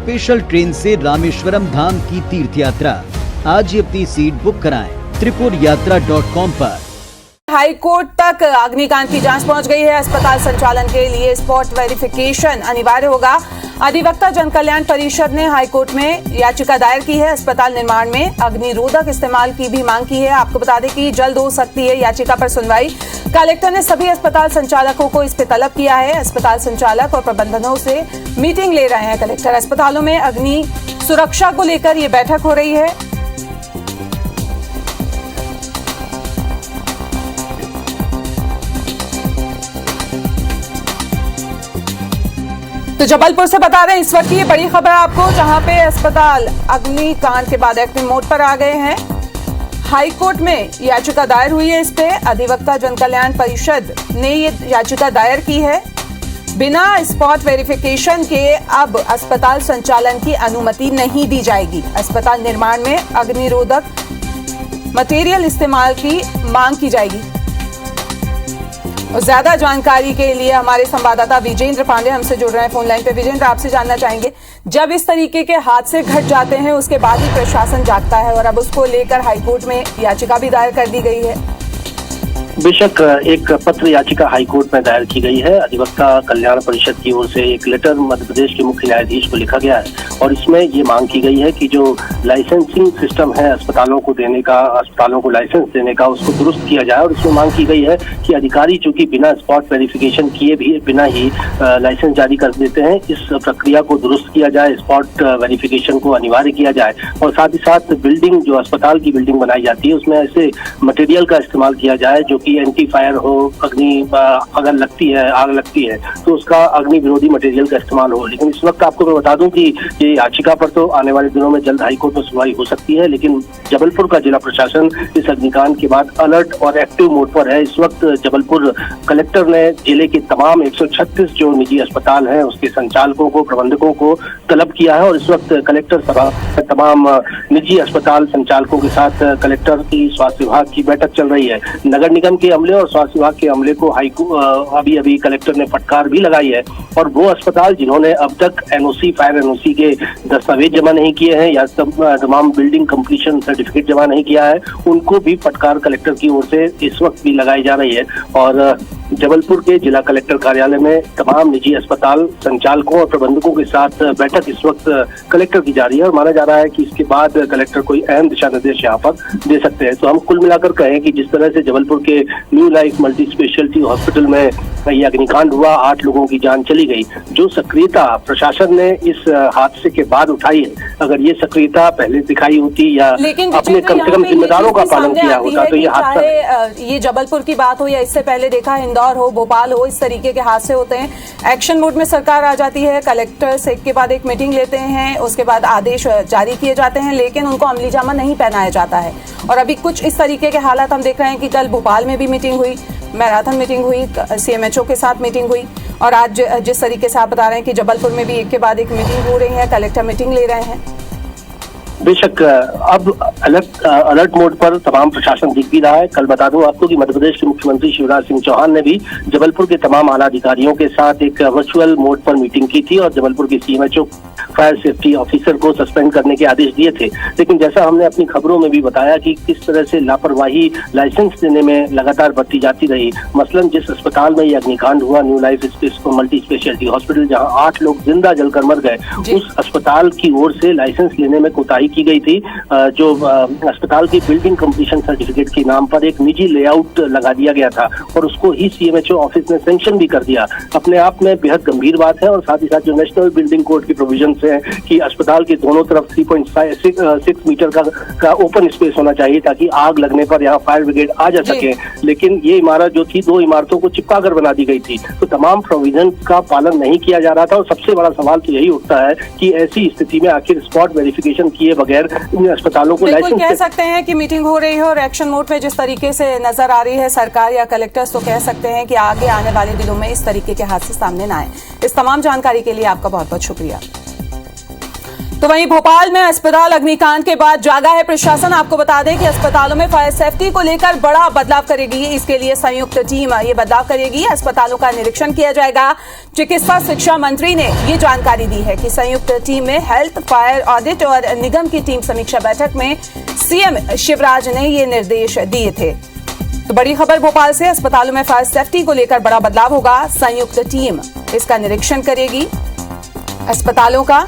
Special train से रामेश्वरम धाम की तीर्थ यात्रा। आज ही अपनी सीट बुक कराएं त्रिपुरयात्रा.com पर। हाई कोर्ट तक अग्निकांड की जांच पहुंच गई है। अस्पताल संचालन के लिए स्पॉट वेरिफिकेशन अनिवार्य होगा। अधिवक्ता जन कल्याण परिषद ने हाई कोर्ट में याचिका दायर की है। अस्पताल निर्माण में अग्निरोधक इस्तेमाल की भी मांग की है। आपको बता दें कि जल्द हो सकती है याचिका पर सुनवाई। कलेक्टर ने सभी अस्पताल संचालकों को इस पे तलब किया है। अस्पताल संचालक और प्रबंधनों से मीटिंग ले रहे हैं कलेक्टर। अस्पतालों में अग्नि सुरक्षा को लेकर ये बैठक हो रही है। तो जबलपुर से बता रहे हैं इस वक्त की ये बड़ी खबर आपको, जहां पे अस्पताल अग्निकांड के बाद एक्टिव मोड पर आ गए हैं। हाई कोर्ट में याचिका दायर हुई है। इस पे अधिवक्ता जन कल्याण परिषद ने ये याचिका दायर की है। बिना स्पॉट वेरिफिकेशन के अब अस्पताल संचालन की अनुमति नहीं दी जाएगी। अस्पताल निर्माण में अग्निरोधक मटेरियल इस्तेमाल की मांग की जाएगी। और ज्यादा जानकारी के लिए हमारे संवाददाता विजेंद्र पांडे हमसे जुड़ रहे हैं फोन लाइन पे। विजेंद्र, आपसे जानना चाहेंगे, जब इस तरीके के हादसे घट जाते हैं उसके बाद ही प्रशासन जागता है और अब उसको लेकर हाईकोर्ट में याचिका भी दायर कर दी गई है। बेशक एक पत्र याचिका हाईकोर्ट में दायर की गई है। अधिवक्ता कल्याण परिषद की ओर से एक लेटर मध्य प्रदेश के मुख्य न्यायाधीश को लिखा गया है और इसमें ये मांग की गई है कि जो लाइसेंसिंग सिस्टम है अस्पतालों को देने का, अस्पतालों को लाइसेंस देने का, उसको दुरुस्त किया जाए। और इसमें मांग की गई है कि अधिकारी चूंकि बिना स्पॉट वेरिफिकेशन किए भी बिना ही लाइसेंस जारी कर देते हैं, इस प्रक्रिया को दुरुस्त किया जाए, स्पॉट वेरिफिकेशन को अनिवार्य किया जाए। और साथ ही साथ बिल्डिंग, जो अस्पताल की बिल्डिंग बनाई जाती है, उसमें ऐसे मटेरियल का इस्तेमाल किया जाए जो कि एंटी फायर हो, अग्नि अगर लगती है, आग लगती है तो उसका अग्नि विरोधी मटेरियल का इस्तेमाल हो। लेकिन इस वक्त आपको मैं बता दूं कि ये याचिका पर तो आने वाले दिनों में जल्द हाईकोर्ट में सुनवाई हो सकती है, लेकिन जबलपुर का जिला प्रशासन इस अग्निकांड के बाद अलर्ट और एक्टिव मोड पर है। इस वक्त जबलपुर कलेक्टर ने जिले के तमाम 136 जो निजी अस्पताल हैं उसके संचालकों को, प्रबंधकों को तलब किया है और इस वक्त कलेक्टर सभा तमाम निजी अस्पताल संचालकों के साथ कलेक्टर की स्वास्थ्य विभाग की बैठक चल रही है। नगर निगम के अमले और स्वास्थ्य विभाग के अमले को अभी कलेक्टर ने फटकार भी लगाई है और वो अस्पताल जिन्होंने अब तक एनओसी, फायर एनओसी के दस्तावेज जमा नहीं किए हैं या तमाम बिल्डिंग कंप्लीशन सर्टिफिकेट जमा नहीं किया है, उनको भी फटकार कलेक्टर की ओर से इस वक्त भी लगाई जा रही है। और जबलपुर के जिला कलेक्टर कार्यालय में तमाम निजी अस्पताल संचालकों और प्रबंधकों के साथ बैठक इस वक्त कलेक्टर की जा रही है और माना जा रहा है कि इसके बाद कलेक्टर कोई अहम दिशा निर्देश यहाँ पर दे सकते हैं। तो हम कुल मिलाकर कहें कि जिस तरह से जबलपुर के new life multi speciality hospital में ये अग्निकांड हुआ, 8 लोगों की जान चली गई, जो सक्रियता प्रशासन ने इस हादसे के बाद उठाई है, अगर ये सक्रियता पहले दिखाई होती या अपने कम से कम जिम्मेदारों का पालन किया होता तो ये हादसा, ये जबलपुर की बात हो या इससे पहले देखा इंदौर हो, भोपाल हो, इस तरीके के हादसे होते हैं। एक्शन मोड में सरकार आ जाती है, कलेक्टर्स एक के बाद एक मीटिंग लेते हैं, उसके बाद आदेश जारी किए जाते हैं, लेकिन उनको अमली जामा नहीं पहनाया जाता है। और अभी कुछ इस तरीके के हालात हम देख रहे हैं कि कल भोपाल में भी मीटिंग हुई, मैराथन मीटिंग हुई, सीएमएचओ के साथ मीटिंग हुई और आज जिस तरीके से आप बता रहे हैं कि जबलपुर में भी एक के बाद एक मीटिंग हो रही है, कलेक्टर मीटिंग ले रहे हैं। बेशक अब अलर्ट मोड पर तमाम प्रशासन दिख भी रहा है। कल बता दूं आपको कि मध्य प्रदेश के मुख्यमंत्री शिवराज सिंह चौहान ने भी जबलपुर के तमाम आला अधिकारियों के साथ एक वर्चुअल मोड पर मीटिंग की थी और जबलपुर के सीएमएचओ फायर सेफ्टी ऑफिसर को सस्पेंड करने के आदेश दिए थे। लेकिन जैसा हमने अपनी खबरों में भी बताया कि किस तरह से लापरवाही लाइसेंस देने में लगातार बढ़ती जाती रही। मसलन जिस अस्पताल में ये अग्निकांड हुआ, new life multi speciality hospital, जहां 8 लोग जिंदा जलकर मर गए, उस अस्पताल की ओर से लाइसेंस लेने में कोताही की गई थी। जो अस्पताल की बिल्डिंग कंप्लीशन सर्टिफिकेट के नाम पर एक निजी लेआउट लगा दिया गया था और उसको ही सीएमएचओ ऑफिस ने सैंक्शन भी कर दिया। अपने आप में बेहद गंभीर बात है। और साथ ही साथ जो नेशनल बिल्डिंग कोड की प्रोविजन है कि अस्पताल के दोनों तरफ 3.6 मीटर का ओपन स्पेस होना चाहिए ताकि आग लगने पर यहाँ फायर ब्रिगेड आ जा सके, लेकिन ये इमारत जो थी 2 इमारतों को चिपका कर बना दी गई थी। तो तमाम प्रोविजन का पालन नहीं किया जा रहा था और सबसे बड़ा सवाल तो यही उठता है कि ऐसी स्थिति में आखिर स्पॉट वेरिफिकेशन किए बगैर इन अस्पतालों को लाइसेंस कह सकते हैं कि मीटिंग हो रही है और एक्शन मोड में जिस तरीके से नजर आ रही है सरकार या कलेक्टर्स, तो कह सकते हैं कि आगे आने वाले दिनों में इस तरीके के हादसे सामने न आए। इस तमाम जानकारी के लिए आपका बहुत बहुत शुक्रिया। तो वहीं भोपाल में अस्पताल अग्निकांड के बाद जागा है प्रशासन। आपको बता दें कि अस्पतालों में फायर सेफ्टी को लेकर बड़ा बदलाव करेगी। इसके लिए संयुक्त टीम ये बदलाव करेगी। अस्पतालों का निरीक्षण किया जाएगा। चिकित्सा शिक्षा मंत्री ने ये जानकारी दी है कि संयुक्त टीम में हेल्थ, फायर ऑडिट और निगम की टीम समीक्षा बैठक में सीएम शिवराज ने ये निर्देश दिए थे। तो बड़ी खबर भोपाल से, अस्पतालों में फायर सेफ्टी को लेकर बड़ा बदलाव होगा। संयुक्त टीम इसका निरीक्षण करेगी अस्पतालों का,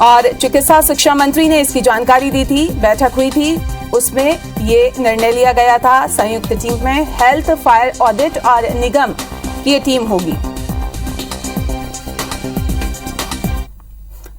और चिकित्सा शिक्षा मंत्री ने इसकी जानकारी दी थी। बैठक हुई थी, उसमें ये निर्णय लिया गया था। संयुक्त टीम में हेल्थ, फायर ऑडिट और निगम की ये टीम होगी।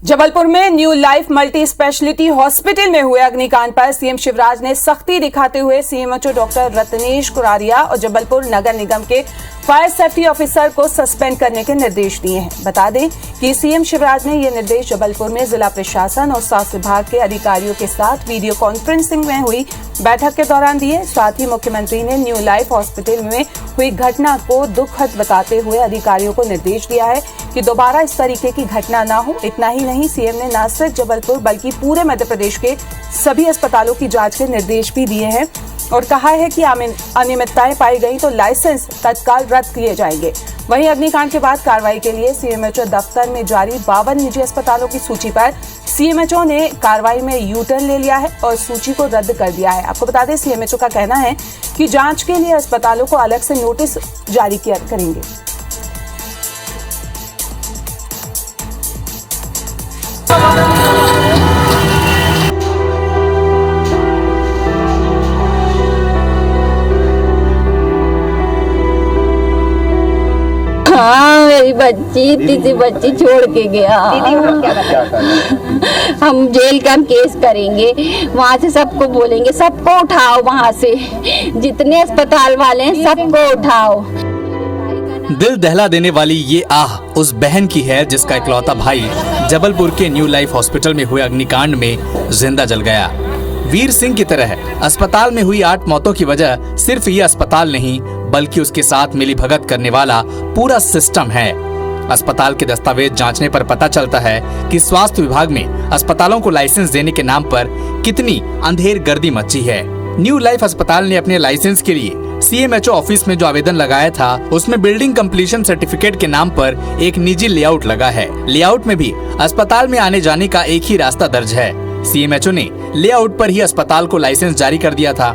जबलपुर में new life multi speciality hospital में हुए अग्निकांड पर सीएम शिवराज ने सख्ती दिखाते हुए सीएमएचओ डॉक्टर रत्नेश कुरारिया और जबलपुर नगर निगम के फायर सेफ्टी ऑफिसर को सस्पेंड करने के निर्देश दिए हैं। बता दें कि सीएम शिवराज ने ये निर्देश जबलपुर में जिला प्रशासन और स्वास्थ्य विभाग के अधिकारियों के साथ वीडियो कॉन्फ्रेंसिंग में हुई बैठक के दौरान दिए। साथ ही मुख्यमंत्री ने न्यू लाइफ हॉस्पिटल में हुई घटना को दुखद बताते हुए अधिकारियों को निर्देश दिया है कि दोबारा इस तरीके की घटना न हो। इतना ही नहीं, सीएम ने न सिर्फ जबलपुर बल्कि पूरे मध्य प्रदेश के सभी अस्पतालों की जांच के निर्देश भी दिए हैं और कहा है कि अनियमितताएं पाई गई तो लाइसेंस तत्काल रद्द किए जाएंगे। वहीं अग्निकांड के बाद कार्रवाई के लिए सीएमएचओ दफ्तर में जारी 52 निजी अस्पतालों की सूची पर सीएमएचओ ने कार्रवाई में यू टर्न ले लिया है और सूची को रद्द कर दिया है। आपको बता दें, सीएमएचओ का कहना है कि जांच के लिए अस्पतालों को अलग से नोटिस जारी करेंगे। हाँ, मेरी बच्ची तीसरी बच्ची छोड़ के गया। हम जेल का केस करेंगे, वहाँ से सबको बोलेंगे, सबको उठाओ, वहाँ से जितने अस्पताल वाले हैं सबको उठाओ। दिल दहला देने वाली ये आह उस बहन की है जिसका इकलौता भाई जबलपुर के न्यू लाइफ हॉस्पिटल में हुए अग्निकांड में जिंदा जल गया। वीर सिंह की तरह अस्पताल में हुई 8 मौतों की वजह सिर्फ ये अस्पताल नहीं बल्कि उसके साथ मिलीभगत करने वाला पूरा सिस्टम है। अस्पताल के दस्तावेज जांचने पर पता चलता है कि स्वास्थ्य विभाग में अस्पतालों को लाइसेंस देने के नाम पर कितनी अंधेरगर्दी मची है। न्यू लाइफ अस्पताल ने अपने लाइसेंस के लिए सीएमएचओ ऑफिस में जो आवेदन लगाया था उसमें बिल्डिंग कंप्लीशन सर्टिफिकेट के नाम पर एक निजी लेआउट लगा है। लेआउट में भी अस्पताल में आने जाने का एक ही रास्ता दर्ज है। सीएमएचओ ने लेआउट पर ही अस्पताल को लाइसेंस जारी कर दिया था।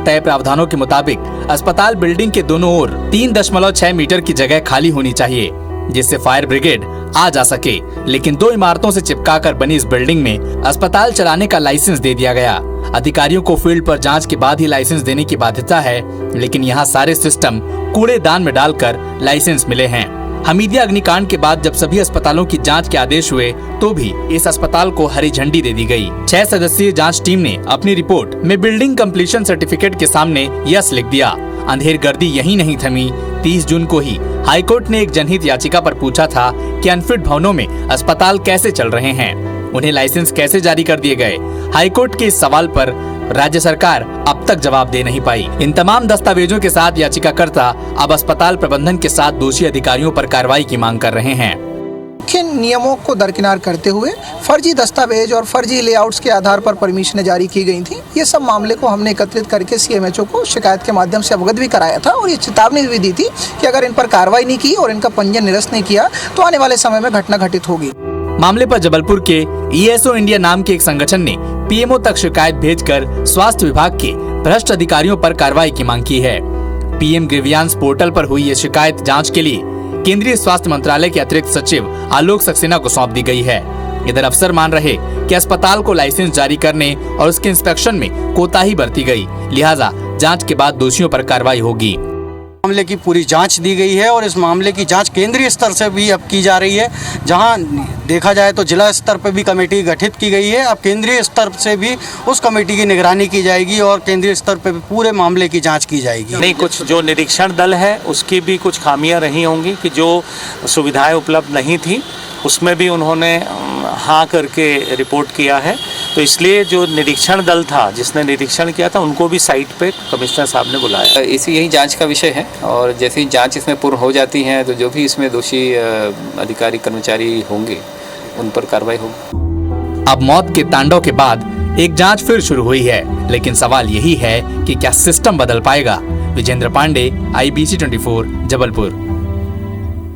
तय प्रावधानों के मुताबिक अस्पताल बिल्डिंग के दोनों ओर 3.6 मीटर की जगह खाली होनी चाहिए जिससे फायर ब्रिगेड आ जा सके, लेकिन 2 इमारतों से चिपकाकर बनी इस बिल्डिंग में अस्पताल चलाने का लाइसेंस दे दिया गया। अधिकारियों को फील्ड पर जांच के बाद ही लाइसेंस देने की बाध्यता है, लेकिन यहाँ सारे सिस्टम कूड़ेदान में डालकर लाइसेंस मिले हैं। हमीदिया अग्निकांड के बाद जब सभी अस्पतालों की जांच के आदेश हुए तो भी इस अस्पताल को हरी झंडी दे दी गई। 6 सदस्यीय जांच टीम ने अपनी रिपोर्ट में बिल्डिंग कंप्लीशन सर्टिफिकेट के सामने यस लिख दिया। अंधेरगर्दी यही नहीं थमी। 30 जून को ही हाईकोर्ट ने एक जनहित याचिका पर पूछा था कि अनफिट भवनों में अस्पताल कैसे चल रहे हैं, उन्हें लाइसेंस कैसे जारी कर दिए गए। हाईकोर्ट के इस सवाल पर राज्य सरकार अब तक जवाब दे नहीं पाई। इन तमाम दस्तावेजों के साथ याचिकाकर्ता अब अस्पताल प्रबंधन के साथ दोषी अधिकारियों पर कार्रवाई की मांग कर रहे हैं। मुख्य नियमों को दरकिनार करते हुए फर्जी दस्तावेज और फर्जी लेआउट्स के आधार पर परमिशनें जारी की गई थी। ये सब मामले को हमने एकत्रित करके सीएमएचओ को शिकायत के माध्यम से अवगत भी कराया था और ये चेतावनी भी दी थी कि अगर इन पर कार्रवाई नहीं की और इनका पंजीयन निरस्त नहीं किया तो आने वाले समय में घटना घटित होगी। मामले पर जबलपुर के ईएसओ इंडिया नाम के एक संगठन ने पीएमओ तक शिकायत भेजकर स्वास्थ्य विभाग के भ्रष्ट अधिकारियों पर कार्रवाई की मांग की है। पीएम ग्रीवियांस पोर्टल पर हुई ये शिकायत जांच के लिए केंद्रीय स्वास्थ्य मंत्रालय के अतिरिक्त सचिव आलोक सक्सेना को सौंप दी गई है। इधर अफसर मान रहे कि अस्पताल को लाइसेंस जारी करने और उसके इंस्पेक्शन में कोताही बरती गई, लिहाजा जांच के बाद दोषियों पर कार्रवाई होगी। मामले की पूरी जांच दी गई है और इस मामले की जांच केंद्रीय स्तर से भी अब की जा रही है। जहां देखा जाए तो जिला स्तर पर भी कमेटी गठित की गई है। अब केंद्रीय स्तर से भी उस कमेटी की निगरानी की जाएगी और केंद्रीय स्तर पर भी पूरे मामले की जांच की जाएगी। नहीं, कुछ जो निरीक्षण दल है उसकी भी कुछ खामियां रही होंगी कि जो सुविधाएं उपलब्ध नहीं थी उसमें भी उन्होंने हाँ करके रिपोर्ट किया है। तो इसलिए जो निरीक्षण दल था जिसने निरीक्षण किया था उनको भी साइट पे कमिश्नर साहब ने बुलाया। इसी यही जांच का विषय है और जैसे ही जांच इसमें पूर्ण हो जाती है तो जो भी इसमें दोषी अधिकारी कर्मचारी होंगे उन पर कार्रवाई होगी। अब मौत के तांडव के बाद एक जांच फिर शुरू हुई है, लेकिन सवाल यही है कि क्या सिस्टम बदल पाएगा। विजेंद्र पांडे, IBC 24, जबलपुर।